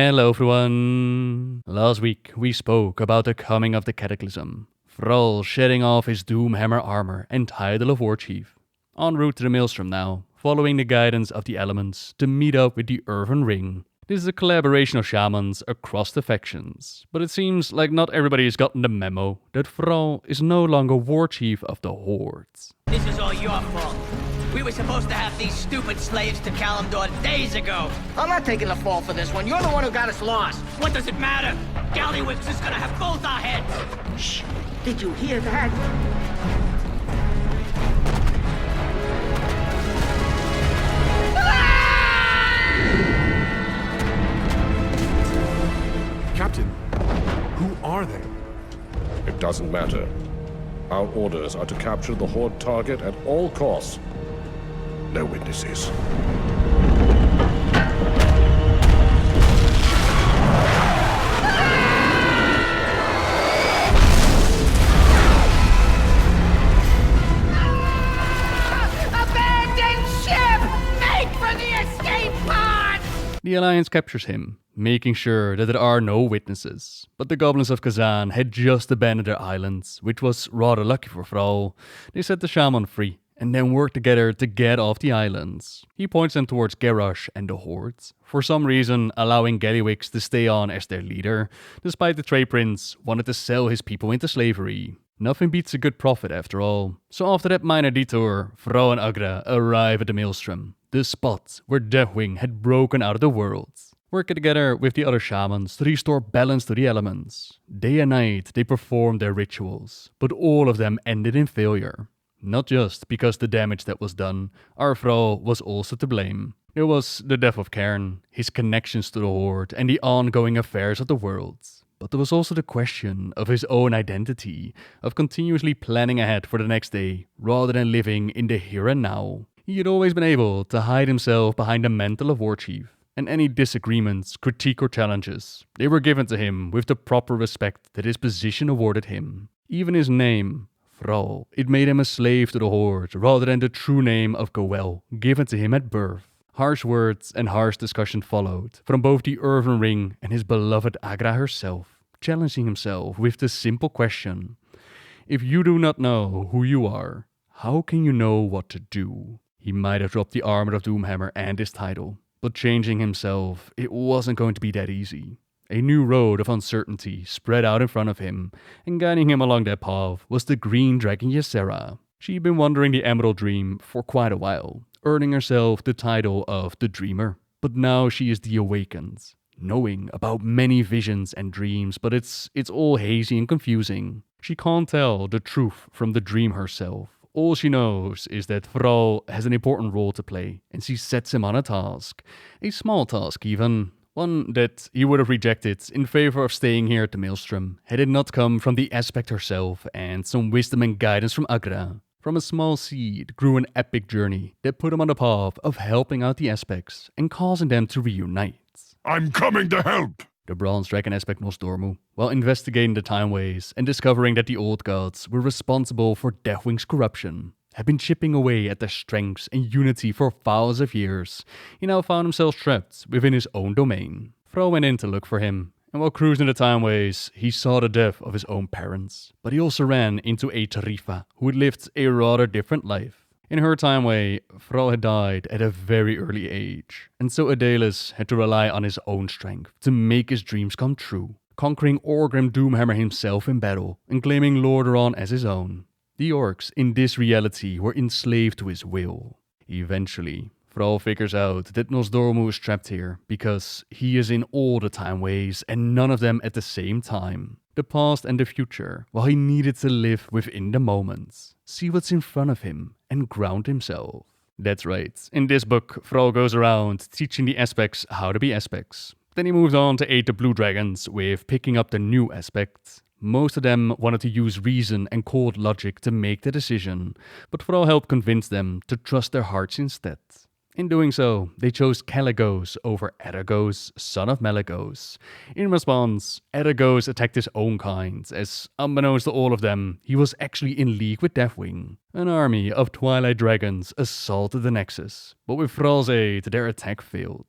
Hello everyone! Last week we spoke about the coming of the Cataclysm, Thrall shedding off his Doomhammer armor and title of Warchief. En route to the Maelstrom now, following the guidance of the elements to meet up with the Earthen Ring. This is a collaboration of shamans across the factions, but it seems like not everybody has gotten the memo that Thrall is no longer Warchief of the Hordes. This is all your fault. We were supposed to have these stupid slaves to Kalimdor days ago. I'm not taking the fall for this one. You're the one who got us lost. What does it matter? Gallywix is gonna have both our heads. Shh! Did you hear that? Captain, who are they? It doesn't matter. Our orders are to capture the Horde target at all costs. No witnesses. Abandon ship! Make for the escape pod! The Alliance captures him, making sure that there are no witnesses. But the goblins of Kazan had just abandoned their islands, which was rather lucky for Thrall. They set the shaman free, and then work together to get off the islands. He points them towards Garrosh and the Hordes, for some reason allowing Gallywix to stay on as their leader, despite the Trade Prince wanted to sell his people into slavery. Nothing beats a good profit after all. So after that minor detour, Thrall and Agra arrive at the Maelstrom, the spot where Deathwing had broken out of the world. Working together with the other shamans to restore balance to the elements. Day and night they performed their rituals, but all of them ended in failure. Not just because the damage that was done, our Thrall was also to blame. There was the death of Cairn, his connections to the Horde, and the ongoing affairs of the world. But there was also the question of his own identity, of continuously planning ahead for the next day, rather than living in the here and now. He had always been able to hide himself behind the mantle of Warchief, and any disagreements, critique or challenges, they were given to him with the proper respect that his position awarded him. Even his name, Thrall, it made him a slave to the Horde rather than the true name of Goel, given to him at birth. Harsh words and harsh discussion followed from both the Earthen Ring and his beloved Agra herself, challenging himself with the simple question: if you do not know who you are, how can you know what to do? He might have dropped the armor of Doomhammer and his title, but changing himself, it wasn't going to be that easy. A new road of uncertainty spread out in front of him, and guiding him along that path was the green dragon Ysera. She'd been wandering the Emerald Dream for quite a while, earning herself the title of the Dreamer. But now she is the Awakened, knowing about many visions and dreams, but it's all hazy and confusing. She can't tell the truth from the dream herself. All she knows is that Thrall has an important role to play, and she sets him on a task. A small task even. One that he would have rejected in favor of staying here at the Maelstrom, had it not come from the aspect herself and some wisdom and guidance from Agra. From a small seed grew an epic journey that put him on the path of helping out the aspects and causing them to reunite. I'm coming to help! The bronze dragon aspect Nosdormu, while investigating the timeways and discovering that the old gods were responsible for Deathwing's corruption, had been chipping away at their strengths and unity for thousands of years. He now found himself trapped within his own domain. Thrall went in to look for him, and while cruising the timeways, he saw the death of his own parents. But he also ran into a Tarifa who had lived a rather different life. In her timeway, Thrall had died at a very early age, and so Adelis had to rely on his own strength to make his dreams come true, conquering Orgrim Doomhammer himself in battle and claiming Lordaeron as his own. The orcs in this reality were enslaved to his will. Eventually, Thrall figures out that Nosdormu is trapped here because he is in all the timeways and none of them at the same time. The past and the future, while he needed to live within the moments, see what's in front of him and ground himself. That's right, in this book, Thrall goes around teaching the aspects how to be aspects. Then he moves on to aid the blue dragons with picking up the new aspects. Most of them wanted to use reason and cold logic to make the decision, but Thrall helped convince them to trust their hearts instead. In doing so, they chose Caligos over Eregos, son of Malygos. In response, Eregos attacked his own kind, as unbeknownst to all of them, he was actually in league with Deathwing. An army of Twilight Dragons assaulted the Nexus, but with Thrall's aid, their attack failed.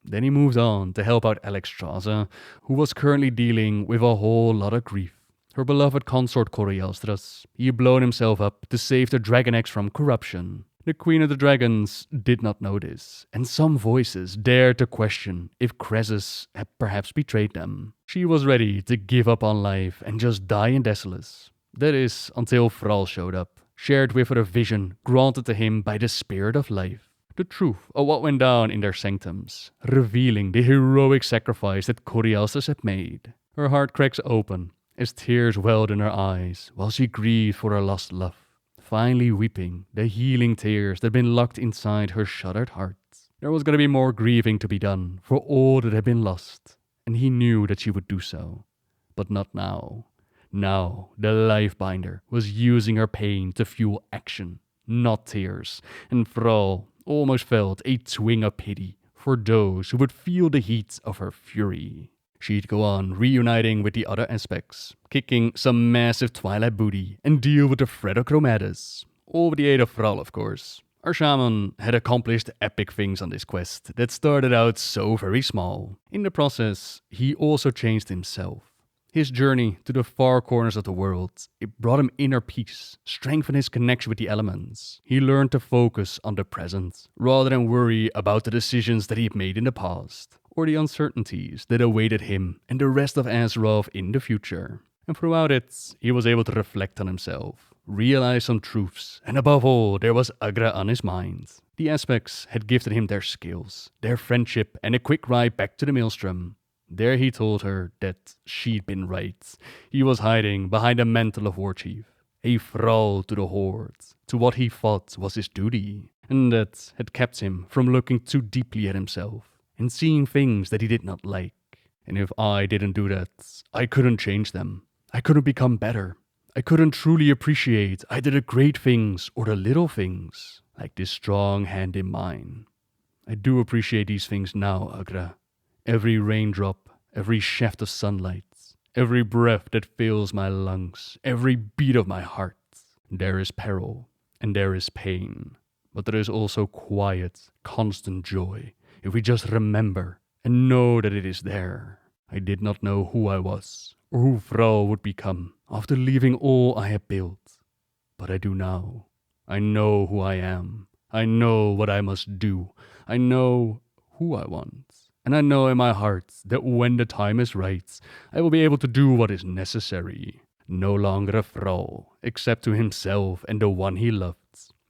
Then he moved on to help out Alexstrasza, who was currently dealing with a whole lot of grief. Her beloved consort Alexstrasza, he had blown himself up to save the Dragon Eggs from corruption. The Queen of the Dragons did not know this, and some voices dared to question if Croesus had perhaps betrayed them. She was ready to give up on life and just die in Desolace. That is, until Thrall showed up, shared with her a vision granted to him by the Spirit of Life. The truth of what went down in their sanctums, revealing the heroic sacrifice that Alexstrasza had made. Her heart cracks open as tears welled in her eyes while she grieved for her lost love, finally weeping the healing tears that had been locked inside her shuttered heart. There was going to be more grieving to be done for all that had been lost, and he knew that she would do so. But not now. Now, the Lifebinder was using her pain to fuel action, not tears, and Thrall almost felt a twinge of pity for those who would feel the heat of her fury. She'd go on reuniting with the other aspects, kicking some massive Twilight booty, and deal with the threat of Chromatus. All with the aid of Thrall, of course. Our shaman had accomplished epic things on this quest that started out so very small. In the process, he also changed himself. His journey to the far corners of the world, it brought him inner peace, strengthened his connection with the elements. He learned to focus on the present, rather than worry about the decisions that he'd made in the past, or the uncertainties that awaited him and the rest of Azeroth in the future. And throughout it, he was able to reflect on himself, realize some truths, and above all, there was Agra on his mind. The aspects had gifted him their skills, their friendship, and a quick ride back to the Maelstrom. There he told her that she'd been right. He was hiding behind the mantle of Warchief, a thrall to the Horde, to what he thought was his duty, and that had kept him from looking too deeply at himself and seeing things that he did not like. And if I didn't do that, I couldn't change them. I couldn't become better. I couldn't truly appreciate either the great things or the little things, like this strong hand in mine. I do appreciate these things now, Agra. Every raindrop, every shaft of sunlight, every breath that fills my lungs, every beat of my heart. There is peril, and there is pain, but there is also quiet, constant joy, if we just remember and know that it is there. I did not know who I was, or who Thrall would become, after leaving all I had built. But I do now. I know who I am. I know what I must do. I know who I want. And I know in my heart that when the time is right, I will be able to do what is necessary. No longer a thrall, except to himself and the one he loved.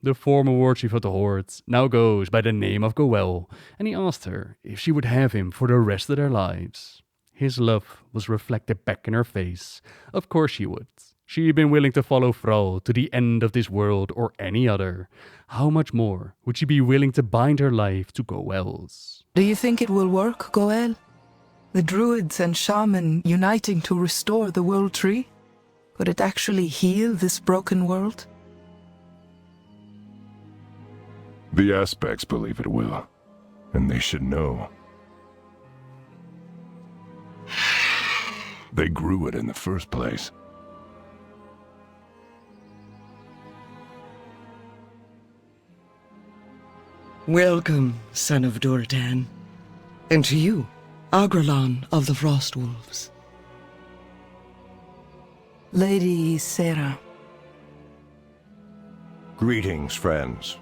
The former Warchief of the Horde now goes by the name of Goel, and he asked her if she would have him for the rest of their lives. His love was reflected back in her face. Of course she would. She had been willing to follow Thrall to the end of this world or any other. How much more would she be willing to bind her life to Goel's? Do you think it will work, Goel? The druids and shaman uniting to restore the world tree? Could it actually heal this broken world? The aspects believe it will, and they should know. They grew it in the first place. Welcome, son of Durdan. And to you, Agralon of the Frostwolves. Lady Ysera. Greetings, friends.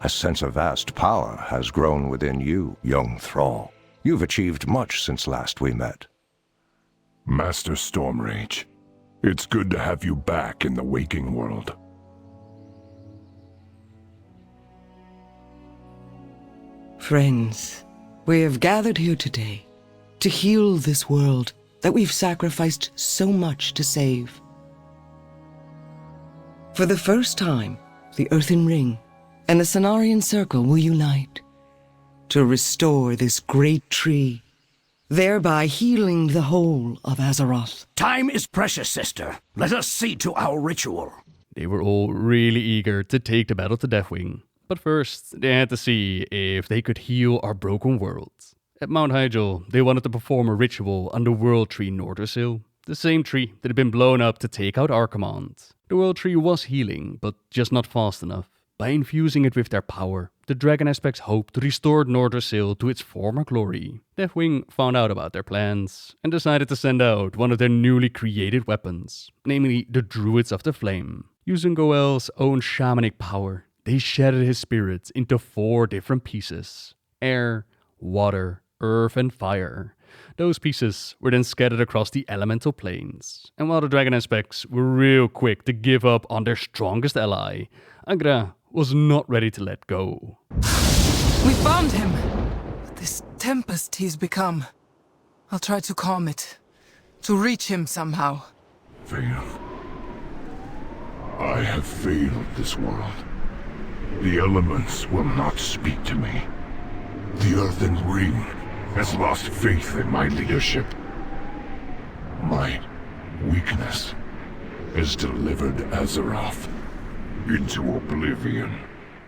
A sense of vast power has grown within you, young Thrall. You've achieved much since last we met. Master Stormrage, it's good to have you back in the waking world. Friends, we have gathered here today to heal this world that we've sacrificed so much to save. For the first time, the Earthen Ring and the Cenarian Circle will unite to restore this great tree, thereby healing the whole of Azeroth. Time is precious, sister. Let us see to our ritual. They were all really eager to take the battle to Deathwing. But first, they had to see if they could heal our broken world. At Mount Hyjal, they wanted to perform a ritual on the World Tree Nordersil, the same tree that had been blown up to take out Archimonde. The World Tree was healing, but just not fast enough. By infusing it with their power, the Dragon Aspects hoped to restore Nordrassil to its former glory. Deathwing found out about their plans and decided to send out one of their newly created weapons, namely the Druids of the Flame. Using Goel's own shamanic power, they shattered his spirits into 4 different pieces: air, water, earth and fire. Those pieces were then scattered across the elemental planes. And while the Dragon Aspects were real quick to give up on their strongest ally, Agra was not ready to let go. We found him! But this tempest he's become. I'll try to calm it. To reach him somehow. Failed. I have failed this world. The elements will not speak to me. The Earthen Ring has lost faith in my leadership. My weakness has delivered Azeroth into oblivion.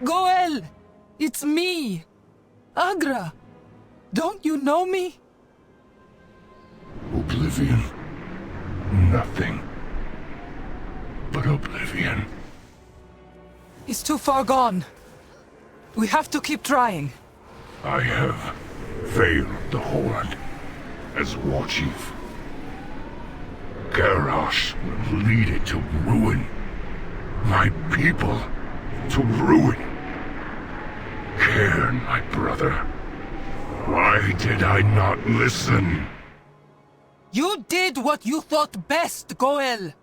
Goel! It's me! Agra! Don't you know me? Oblivion? Nothing but oblivion. He's too far gone. We have to keep trying. I have failed the Horde as Warchief. Garrosh will lead it to ruin. My people to ruin. Cairn, my brother. Why did I not listen? You did what you thought best, Goel!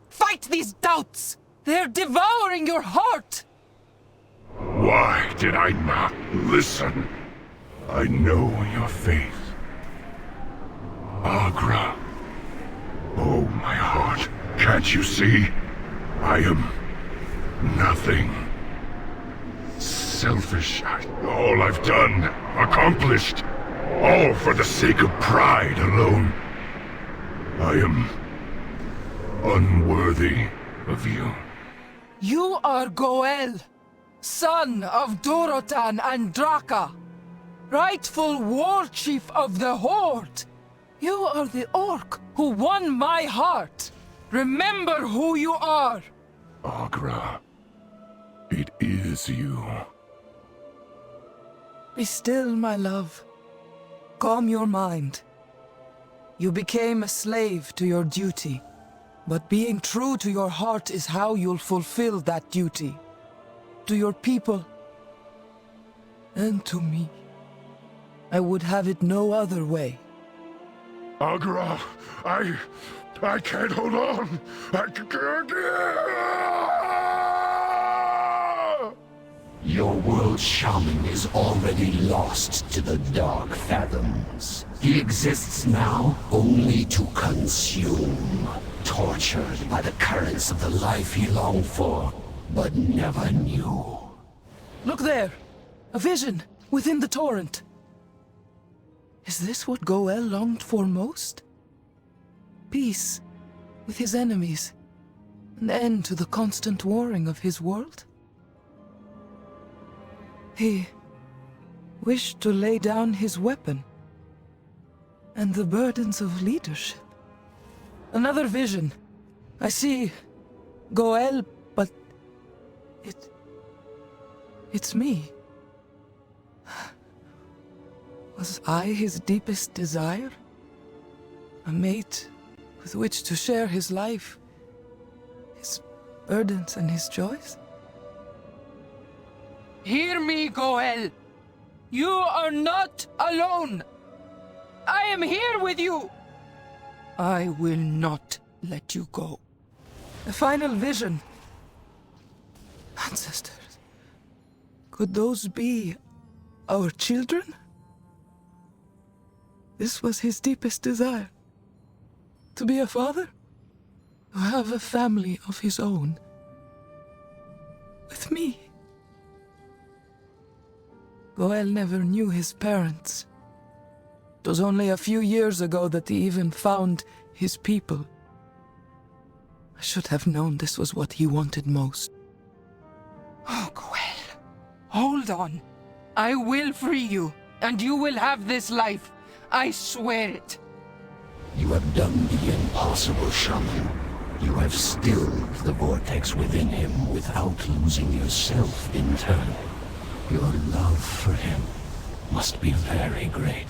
Fight these doubts! They're devouring your heart! Why did I not listen? I know your faith. Agra. Oh, my heart. Can't you see? I am nothing. Selfish. All I've done, accomplished. All for the sake of pride alone. I am unworthy of you. You are Goel, son of Dorotan and Draka, rightful Warchief of the Horde. You are the orc who won my heart. Remember who you are. Agra, it is you. Be still, my love. Calm your mind. You became a slave to your duty, but being true to your heart is how you'll fulfill that duty. To your people, and to me. I would have it no other way. Agra, I can't hold on. I can't. Your world shaman is already lost to the dark fathoms. He exists now only to consume, tortured by the currents of the life he longed for, but never knew. Look there! A vision within the torrent. Is this what Goel longed for most? Peace with his enemies, an end to the constant warring of his world? He wished to lay down his weapon and the burdens of leadership. Another vision. I see Goel, but it's me. Was I his deepest desire? A mate with which to share his life, his burdens and his joys? Hear me, Goel! You are not alone! I am here with you! I will not let you go. A final vision. Ancestors. Could those be our children? This was his deepest desire. To be a father? To have a family of his own. With me. Goel never knew his parents. It was only a few years ago that he even found his people. I should have known this was what he wanted most. Oh, Goel. Hold on. I will free you, and you will have this life. I swear it. You have done the impossible, Shaman. You have stilled the vortex within him without losing yourself in turn. Your love for him must be very great.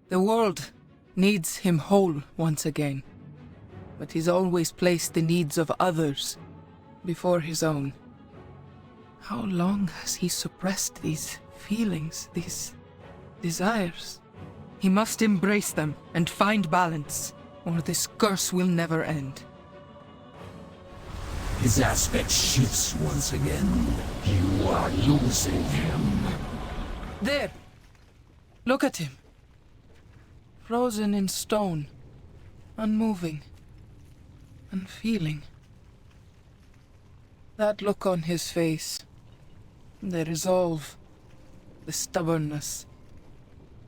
The world needs him whole once again. But he's always placed the needs of others before his own. How long has he suppressed these feelings, these desires? He must embrace them and find balance, or this curse will never end. His aspect shifts once again. You are losing him. There! Look at him. Frozen in stone. Unmoving. Unfeeling. That look on his face. The resolve. The stubbornness.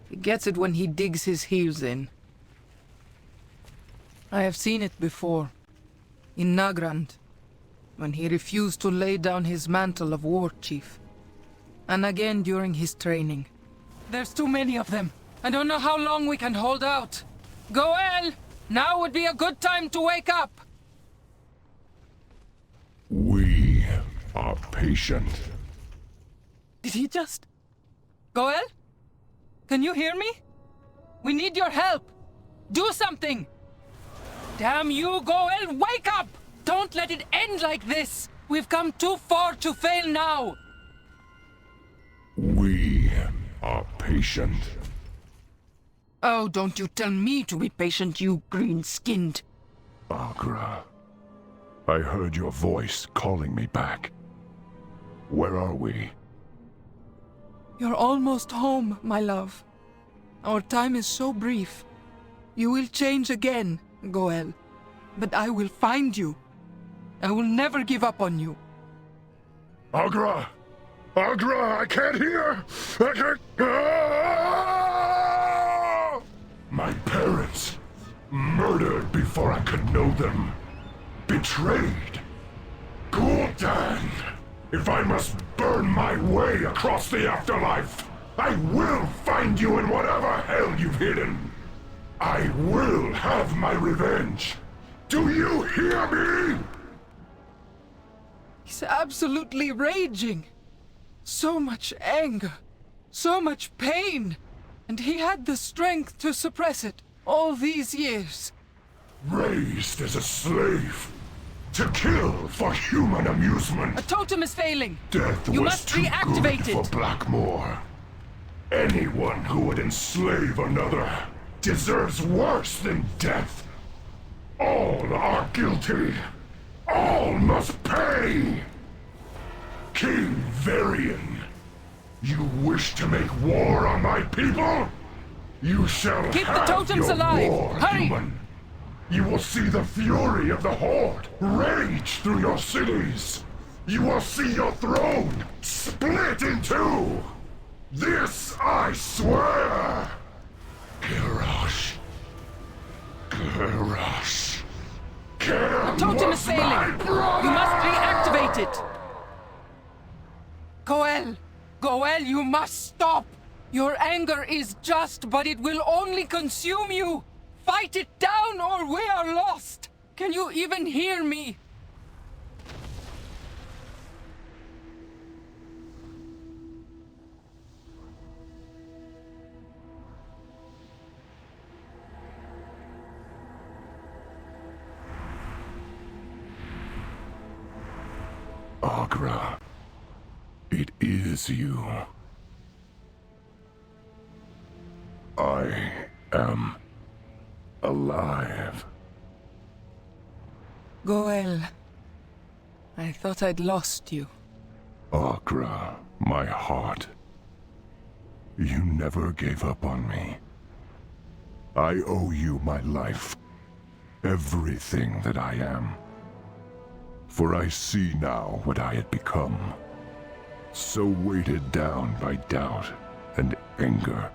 He gets it when he digs his heels in. I have seen it before. In Nagrand, when he refused to lay down his mantle of Warchief. And again during his training. There's too many of them. I don't know how long we can hold out. Goel! Now would be a good time to wake up! We are patient. Did he just... Goel? Can you hear me? We need your help! Do something! Damn you, Goel! Wake up! Don't let it end like this! We've come too far to fail now! We are patient. Oh, don't you tell me to be patient, you green-skinned. Agra, I heard your voice calling me back. Where are we? You're almost home, my love. Our time is so brief. You will change again, Goel. But I will find you. I will never give up on you. Agra! Agra, I can't hear! I can't... Ah! My parents, murdered before I could know them. Betrayed. Gul'dan! If I must burn my way across the afterlife, I will find you in whatever hell you've hidden. I will have my revenge. Do you hear me? He's absolutely raging. So much anger, so much pain, and he had the strength to suppress it all these years. Raised as a slave, to kill for human amusement. A totem is failing. Death You was must too reactivate good it. for Blackmore. Anyone who would enslave another deserves worse than death. All are guilty. All must pay. King Varian, you wish to make war on my people? You shall Keep the have totems your alive. war, Hurry. human. You will see the fury of the Horde rage through your cities. You will see your throne split in two. This I swear. Garrosh. Garrosh. The totem is failing. You must reactivate it. Goel! Goel, you must stop! Your anger is just, but it will only consume you! Fight it down or we are lost! Can you even hear me? Agra. It is you. I am alive. Goel, I thought I'd lost you. Agra, my heart. You never gave up on me. I owe you my life. Everything that I am. For I see now what I had become. So weighted down by doubt and anger.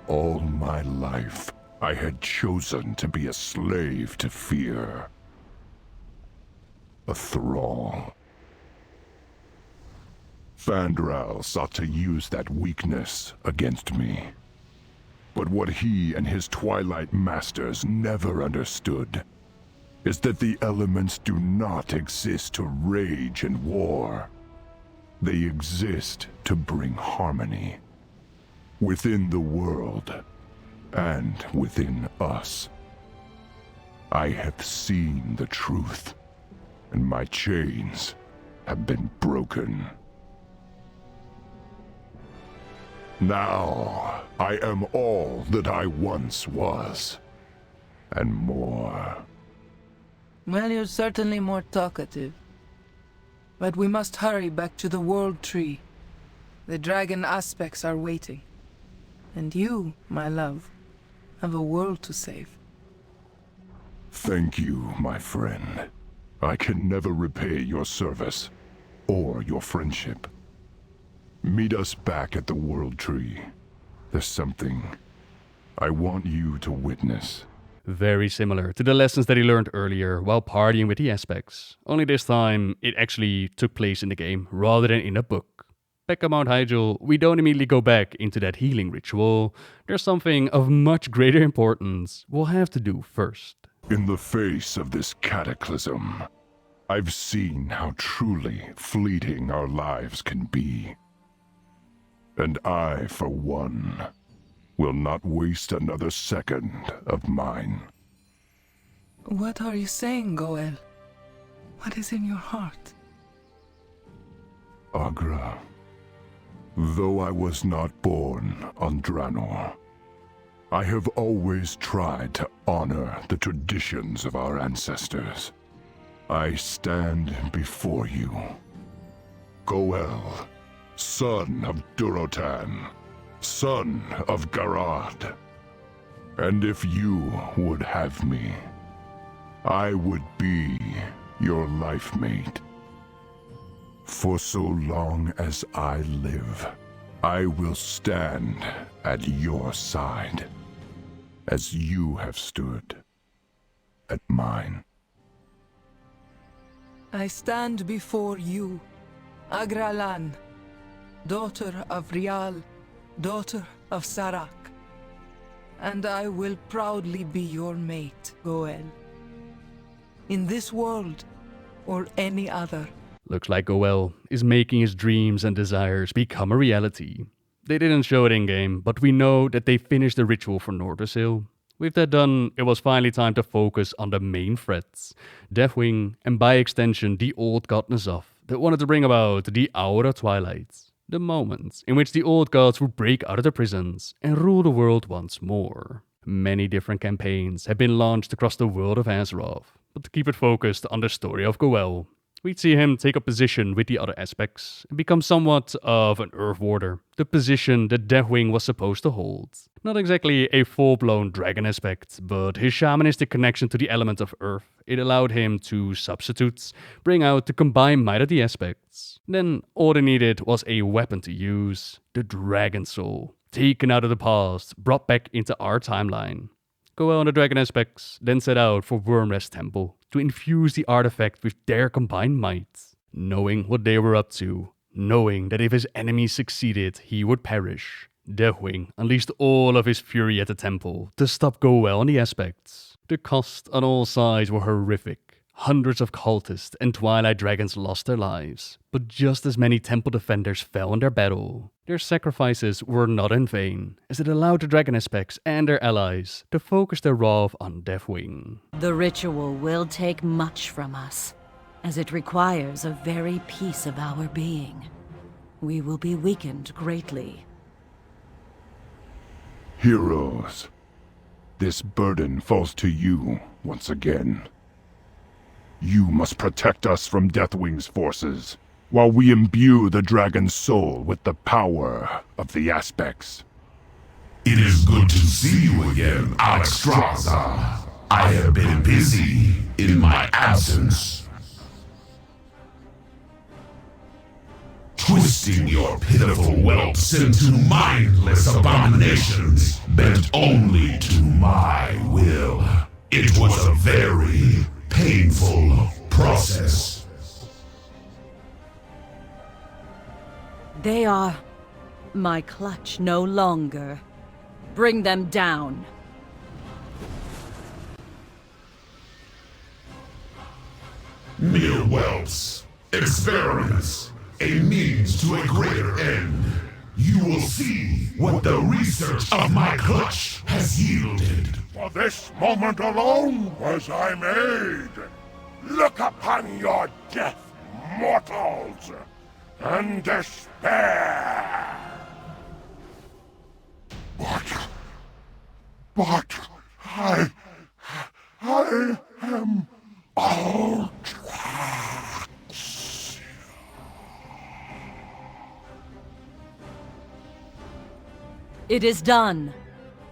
All my life, I had chosen to be a slave to fear. A thrall. Fandral sought to use that weakness against me. But what he and his Twilight Masters never understood is that the elements do not exist to rage and war. They exist to bring harmony within the world and within us. I have seen the truth, and my chains have been broken. Now, I am all that I once was, and more. Well, you're certainly more talkative. But we must hurry back to the World Tree. The dragon aspects are waiting. And you, my love, have a world to save. Thank you, my friend. I can never repay your service, or your friendship. Meet us back at the World Tree. There's something I want you to witness. Very similar to the lessons that he learned earlier while partying with the aspects. Only this time, it actually took place in the game rather than in a book. Back at Mount Hyjal, we don't immediately go back into that healing ritual. There's something of much greater importance we'll have to do first. In the face of this cataclysm, I've seen how truly fleeting our lives can be. And I, for one, will not waste another second of mine. What are you saying, Goel? What is in your heart? Agra. Though I was not born on Draenor, I have always tried to honor the traditions of our ancestors. I stand before you, Goel, son of Durotan, son of Garad. And if you would have me, I would be your life mate. For so long as I live, I will stand at your side, as you have stood at mine. I stand before you, Agralan, daughter of Hyjal, daughter of Sarak, and I will proudly be your mate, Goel. In this world, or any other. Looks like Goel is making his dreams and desires become a reality. They didn't show it in-game, but we know that they finished the ritual for Nordrassil. With that done, it was finally time to focus on the main threats. Deathwing, and by extension the old god N'Zoth, that wanted to bring about the Aura Twilight. The moment in which the old gods would break out of their prisons and rule the world once more. Many different campaigns have been launched across the world of Azeroth, but to keep it focused on the story of Goel, we'd see him take a position with the other aspects and become somewhat of an Earthwarder, the position that Deathwing was supposed to hold. Not exactly a full-blown dragon aspect, but his shamanistic connection to the element of Earth, it allowed him to substitute, bring out the combined might of the aspects. Then all they needed was a weapon to use, the Dragon Soul, taken out of the past, brought back into our timeline. Goel and the dragon aspects then set out for Wormrest Temple to infuse the artifact with their combined might. Knowing what they were up to, knowing that if his enemies succeeded, he would perish, Deathwing unleashed all of his fury at the temple to stop Goel and the aspects. The costs on all sides were horrific. Hundreds of cultists and Twilight Dragons lost their lives, but just as many temple defenders fell in their battle. Their sacrifices were not in vain, as it allowed the dragon aspects and their allies to focus their wrath on Deathwing. The ritual will take much from us, as it requires a very piece of our being. We will be weakened greatly. Heroes, this burden falls to you once again. You must protect us from Deathwing's forces, while we imbue the dragon's soul with the power of the aspects. It is good to see you again, Alexstrasza. I have been busy in my absence, twisting your pitiful whelps into mindless abominations, bent only to my will. It was a very painful process. They are my clutch no longer. Bring them down. Mere whelps, experiments, a means to a greater end. You will see what the research of my clutch has yielded. For this moment alone was I made. Look upon your death, mortals, and despair. But I am Alexstrasza. It is done.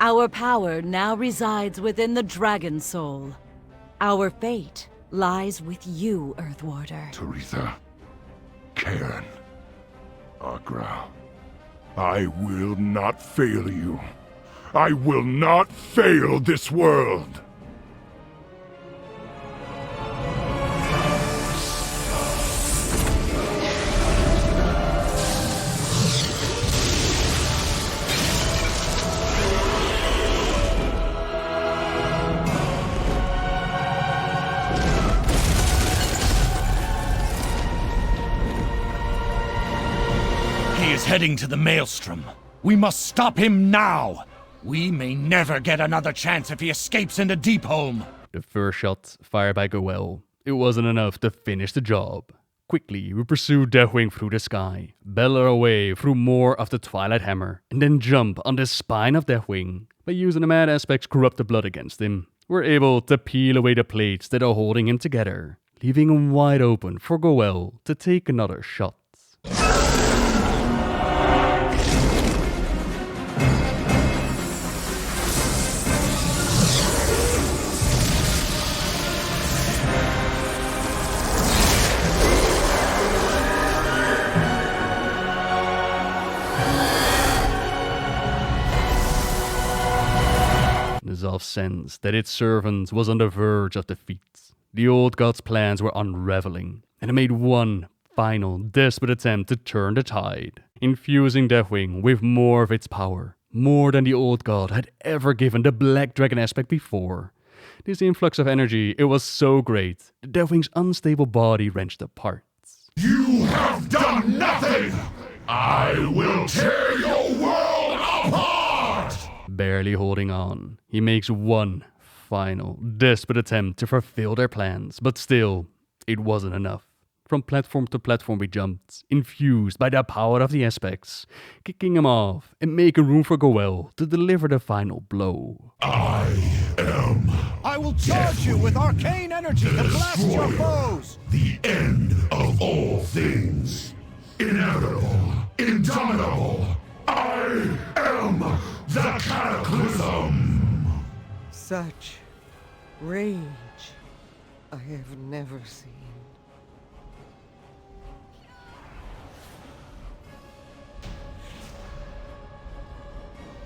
Our power now resides within the Dragon Soul. Our fate lies with you, Earthwarder. Teresa, Cairn, Agra, I will not fail you. I will not fail this world. He is heading to the Maelstrom. We must stop him now! We may never get another chance if he escapes into Deepholm. The first shot, fired by Goel. It wasn't enough to finish the job. Quickly, we pursue Deathwing through the sky, bellow our way through more of the Twilight Hammer, and then jump on the spine of Deathwing. By using the Mad Aspect's corrupted blood against him, we're able to peel away the plates that are holding him together, leaving him wide open for Goel to take another shot. Resolve sensed that its servant was on the verge of defeat. The old god's plans were unraveling, and it made one final desperate attempt to turn the tide, infusing Deathwing with more of its power, more than the old god had ever given the Black Dragon aspect before. This influx of energy, it was so great, that Deathwing's unstable body wrenched apart. You have done nothing! I will tear your world apart! Barely holding on, he makes one final, desperate attempt to fulfill their plans, but still, it wasn't enough. From platform to platform we jumped, infused by the power of the aspects, kicking him off and making room for Goel to deliver the final blow. I will charge you with arcane energy to blast your foes! The end of all things. Inevitable, indomitable. I am the Cataclysm! Such rage I have never seen.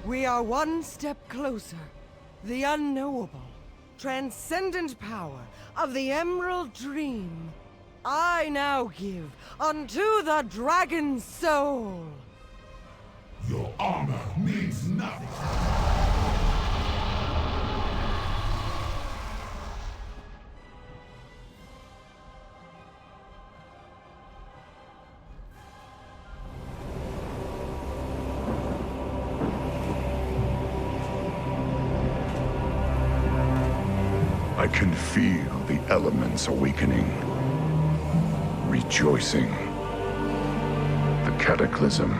We are one step closer. The unknowable, transcendent power of the Emerald Dream. I now give unto the Dragon Soul. Your armor means nothing. I can feel the elements awakening, rejoicing. The Cataclysm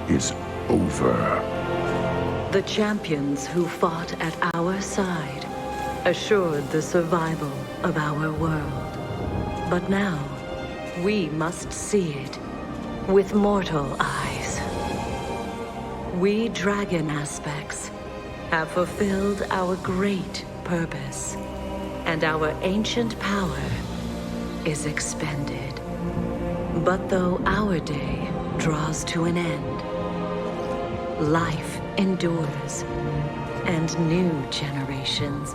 is over. The champions who fought at our side assured the survival of our world. But now, we must see it with mortal eyes. We dragon aspects have fulfilled our great purpose, and our ancient power is expended. But though our day draws to an end, life endures, and new generations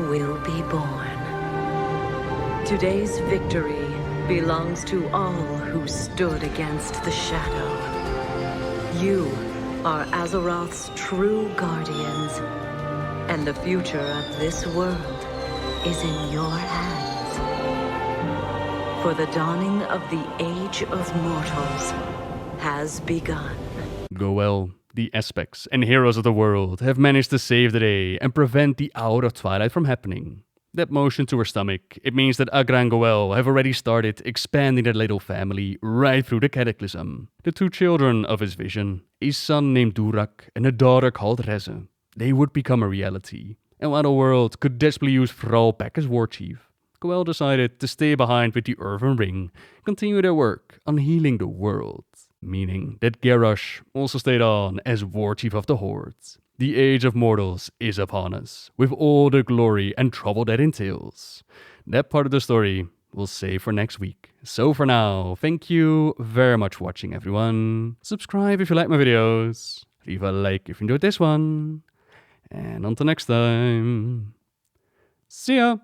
will be born. Today's victory belongs to all who stood against the shadow. You are Azeroth's true guardians, and the future of this world is in your hands. For the dawning of the Age of Mortals has begun. Goel, the aspects and heroes of the world have managed to save the day and prevent the Hour of Twilight from happening. That motion to her stomach, it means that Agra and Goel have already started expanding their little family right through the Cataclysm. The two children of his vision, a son named Durak and a daughter called Reze, they would become a reality. And while the world could desperately use Thrall back as Warchief, Goel decided to stay behind with the Earthen Ring, continue their work on healing the world. Meaning that Garrosh also stayed on as Warchief of the Horde. The Age of Mortals is upon us, with all the glory and trouble that entails. That part of the story we'll save for next week. So for now, thank you very much for watching, everyone. Subscribe if you like my videos. Leave a like if you enjoyed this one. And until next time, see ya!